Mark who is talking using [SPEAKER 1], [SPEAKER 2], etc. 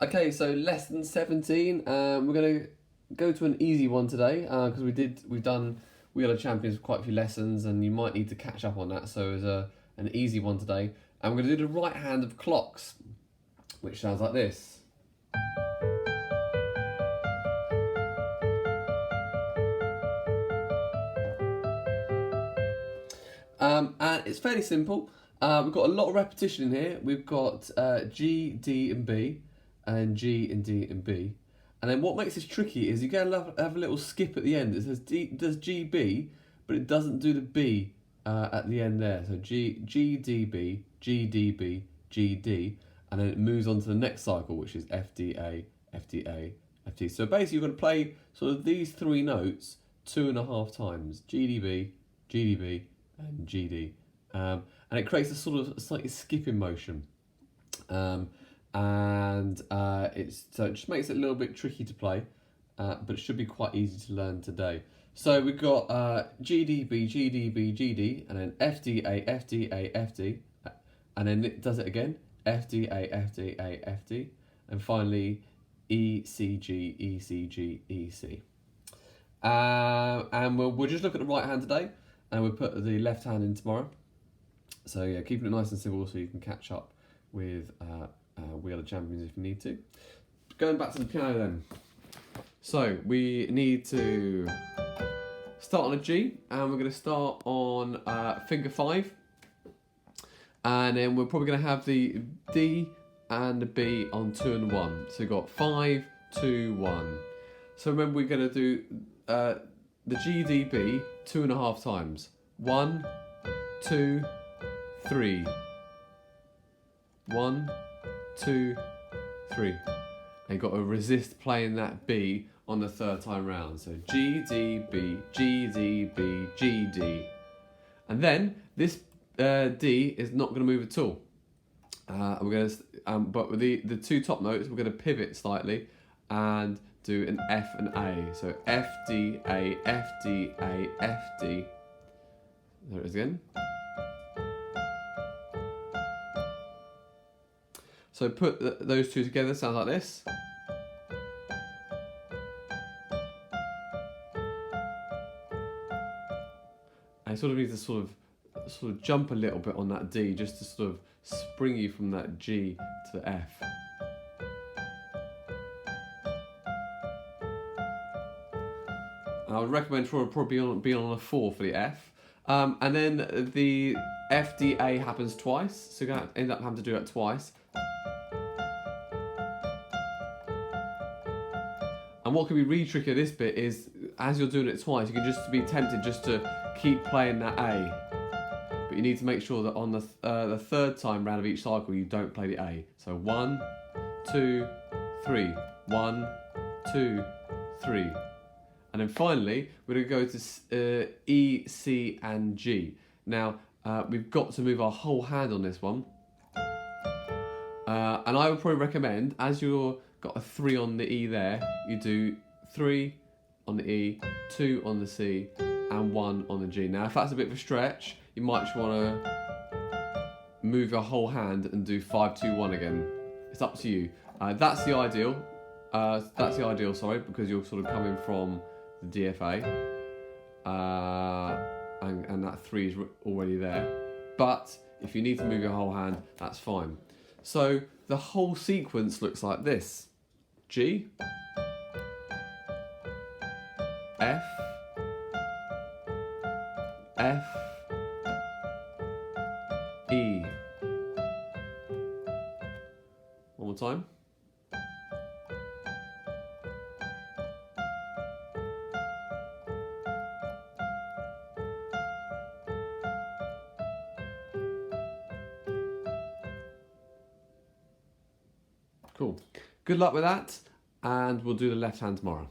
[SPEAKER 1] Okay, so lesson 17. We're gonna go to an easy one today because we've done Wheel of Champions for quite a few lessons, and you might need to catch up on that. So it's an easy one today, and we're gonna do the right hand of clocks, which sounds like this. And it's fairly simple. We've got a lot of repetition in here. We've got G, D, and B, and G and D and B. And then what makes this tricky is you get have a little skip at the end. It says D does G B, but it doesn't do the B at the end there. So G D B, G D B, G D, and then it moves on to the next cycle, which is F D A, F D A, F D. So basically, you're going to play sort of these three notes 2.5 times: G D B, G D B, and G D, and it creates a sort of slightly skipping motion. So it just makes it a little bit tricky to play, but it should be quite easy to learn today. So we've got GDB, GDB, GD, and then FDA, FDA, FD, and then it does it again, FDA, FDA, FD, and finally ECG, ECG, EC. And we'll just look at the right hand today, and we'll put the left hand in tomorrow. So yeah, keeping it nice and simple so you can catch up with Wheel of Champions if you need to. Going back to the piano then. So we need to start on a G, and we're going to start on finger 5. And then we're probably going to have the D and the B on 2 and 1. So we've got 5, 2, 1. So remember we're going to do the G, D, B 2.5 times. 1, 2, 3. 1, 2, 3. And you've got to resist playing that B on the third time round. So G, D, B, G, D, B, G, D. And then this D is not going to move at all. We're going to, but with the two top notes, we're going to pivot slightly and do an F and A. So F, D, A, F, D, A, F, D. There it is again. So put those two together, sounds like this. And you sort of need to sort of jump a little bit on that D just to sort of spring you from that G to the F. And I would recommend probably be on a 4 for the F. And then the F, D, A happens twice, so you're going to end up having to do that twice. And what can be really tricky at this bit is, as you're doing it twice, you can just be tempted just to keep playing that A. But you need to make sure that on the third time round of each cycle, you don't play the A. So 1, 2, 3. 1, 2, 3. And then finally, we're going to go to E, C, and G. Now, we've got to move our whole hand on this one. And I would probably recommend, as you're got a 3 on the E there, you do 3 on the E, 2 on the C, and 1 on the G. Now, if that's a bit of a stretch, you might just want to move your whole hand and do 5, 2, 1 again. It's up to you. That's the ideal. Sorry, because you're sort of coming from the DFA, and that 3 is already there. But if you need to move your whole hand, that's fine. So the whole sequence looks like this. G, F, F, E. One more time. Cool. Good luck with that, and we'll do the left hand tomorrow.